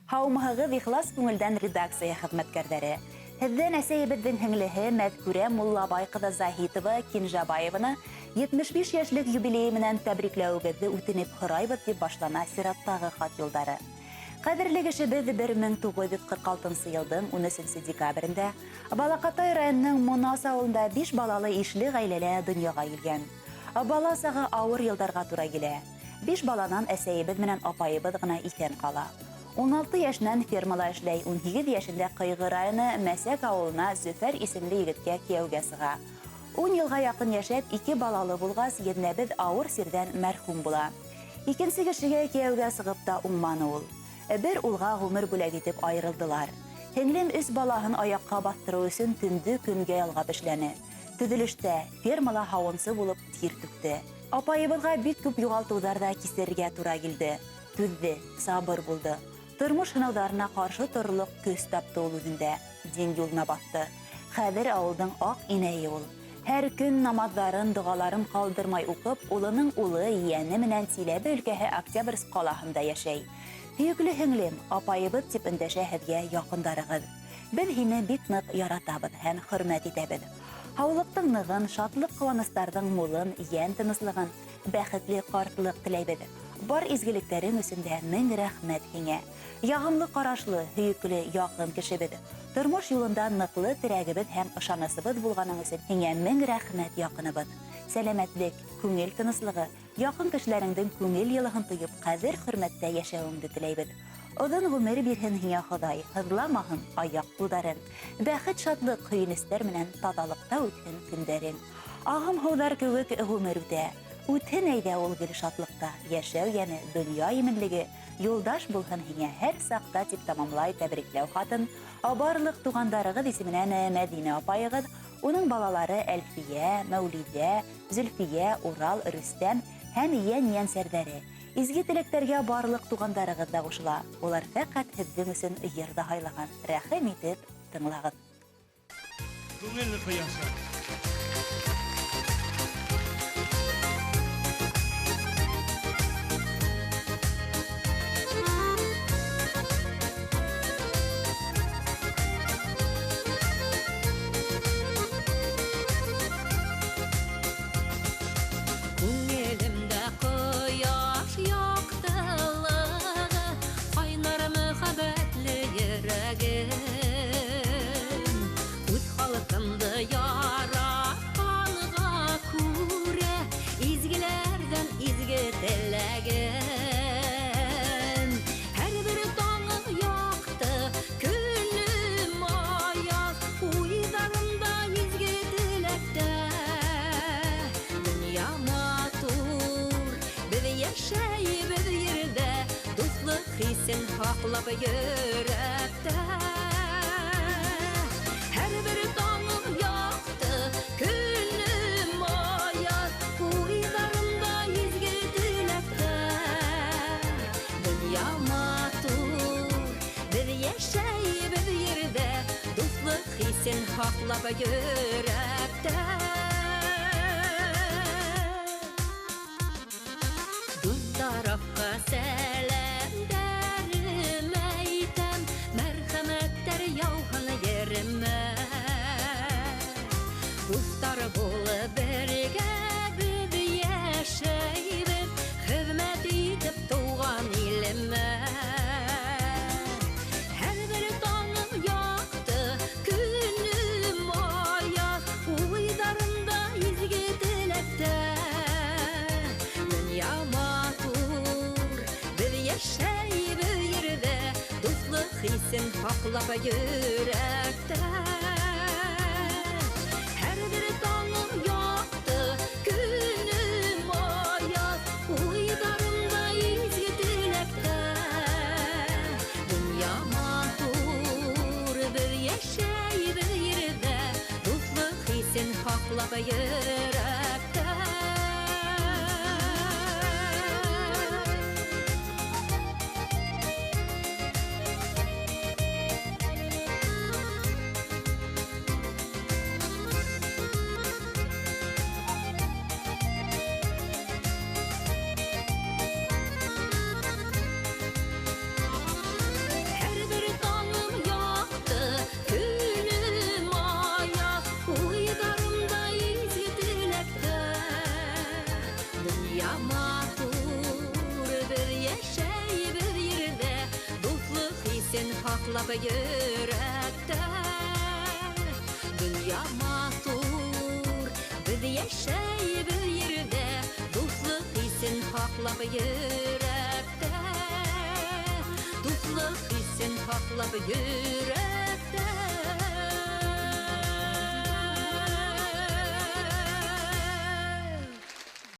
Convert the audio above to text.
Һаумыһығыҙ ихлас күңелдән редакция хеҙмәткәрҙәре. Һеҙҙән әсәйебеҙҙең һеңлеһе Мәҙкүрә Муллабай ҡыҙы Заһитова Кинжабаеваны 75 йәшлек юбилей менән тәбрикләүегеҙҙе үтенеп һорайбыҙ дип башлана сираттағы хат юлдары. Ҡәҙерле кешебеҙ 1946 йылдың 13 декабрендә Балаҡатай районының Монас ауылында 5 балалы ишле ғаиләлә донъяға килгән. Бала сағы ауыр йылдарға тура килә. 5 баланан әсәйебеҙ менән апайыбыҙ ғына иҫән ҡала. 16 йәшенән фермала эшләй, 18 йәшендә Ҡыйғы районы Мәсәк ауылына Зөфәр исемле егеткә кейәүгә сыға. 10 йылға яҡын йәшәп, 2 балалы булғас, еҙнәбеҙ ауыр сирҙән мәрхүм була. Икенсе кешегә кейәүгә сығып та уңманы ул. Бер улға ғүмер бүләк итеп айырылдылар. Һеңлем 3 балаһын аяҡҡа баҫтырыу өсөн төндө көнгә ялғап эшләне. Төҙөлөштә фермала һауынсы булып тир түкте. Апайыбыҙға бик күп юғалтыуҙарҙа кисергә тура килде. Түҙҙе, сабыр булды. Тормош һынауҙарына ҡаршы торолоҡ көс тапты ул үҙендә. Дин юлына баҫты. Хәҙер ауылдың аҡ инәйе ул. Һәр көн намаҙҙарын, доғаларын ҡалдырмай уҡып, улының улы, йәне менән Силәбе өлкәһе Октябрьск ҡалаһында йәшәй. Һөйөклө һеңлем, апайыбыҙ тип өндәшә һеҙгә яҡындарығыҙ. Беҙ һине бик ныҡ яратабыҙ һәм хөрмәт итәбеҙ. Һаулыҡтың нығын, шатлыҡ ҡыуаныстарҙың мулын, йән тыныслығын, бәхетле ҡартлыҡ теләйбеҙ. Бар изгелектәрең өсөн дә мең рәхмәт һиңә. Яғымлы ҡарашлы, һөйөклө, яҡын кешебеҙ. Тормош юлында ныҡлы терәгебеҙ һәм ышанысыбыҙ булғаның өсөн һиңә мең рәхмәт яҡыныбыҙ. Сәләмәтлек, күңел тыныслығы, яҡын кешеләреңдең күңел йылыһын тойоп, ҡәҙер-хөрмәттә йәшәүеңде теләйбеҙ. Оҙон ғүмер бирһен һиңә Хоҙай, һыҙламаһын аяҡ-ҡулдарың. Бәхет, шатлыҡ, һөйөнөстәр менән таҙалыҡта үтһен көндәрең. Ағым һыуҙар кеүек ғүмер үтә. Үтһен әйҙә ул гел шатлыҡта, йәшәү йәне, донъя именлеге, юлдаш булһын һиңә һәр саҡта тип тамамлай тәбрикләү хатын. Барлыҡ туғандарығыҙ исеменән Мәҙинә апайығыҙ, уның балалары Әлфиә, Мәүлиҙә, Зөлфиә, Урал, Рөстәм һәм йән-йәнсәрҙәре. Изге теләктәргә барлыҡ туғандарығыҙ да ҡушыла. Улар фәҡәт һеҙҙең өсөн йырҙа һайлаған. Рәхим итеп тыңлағыҙ. Күңелле ҡояшы. Хисен һаҡлап йөрәктә. Һәр бер таңым яҡты, көнөм аяҙ, уйҙарымда изге теләктә. Донъя матур, беҙ йәшәйбеҙ ерҙә, дуҫлыҡ хисен һаҡлап йөрәктә. Дүрт тарафҡа сәләм Дуҫтар булып бергә беҙ йәшәйбеҙ, хеҙмәт итеп тыуған илемә. Һәр бер таңым яҡты, көнөм аяҙ, уйҙарымда изге теләктә. Донъя матур, беҙ йәшәйбеҙ ерҙә, дуҫлыҡ хисен һаҡлап йөрәктә. Һаҡлап йөрәктә. matur bir yaşay bir yerde dostluk hissin haklap yürekte dünya matur bir yaşay bir yerde dostluk hissin haklap yürekte dostluk hissin haklap yürekte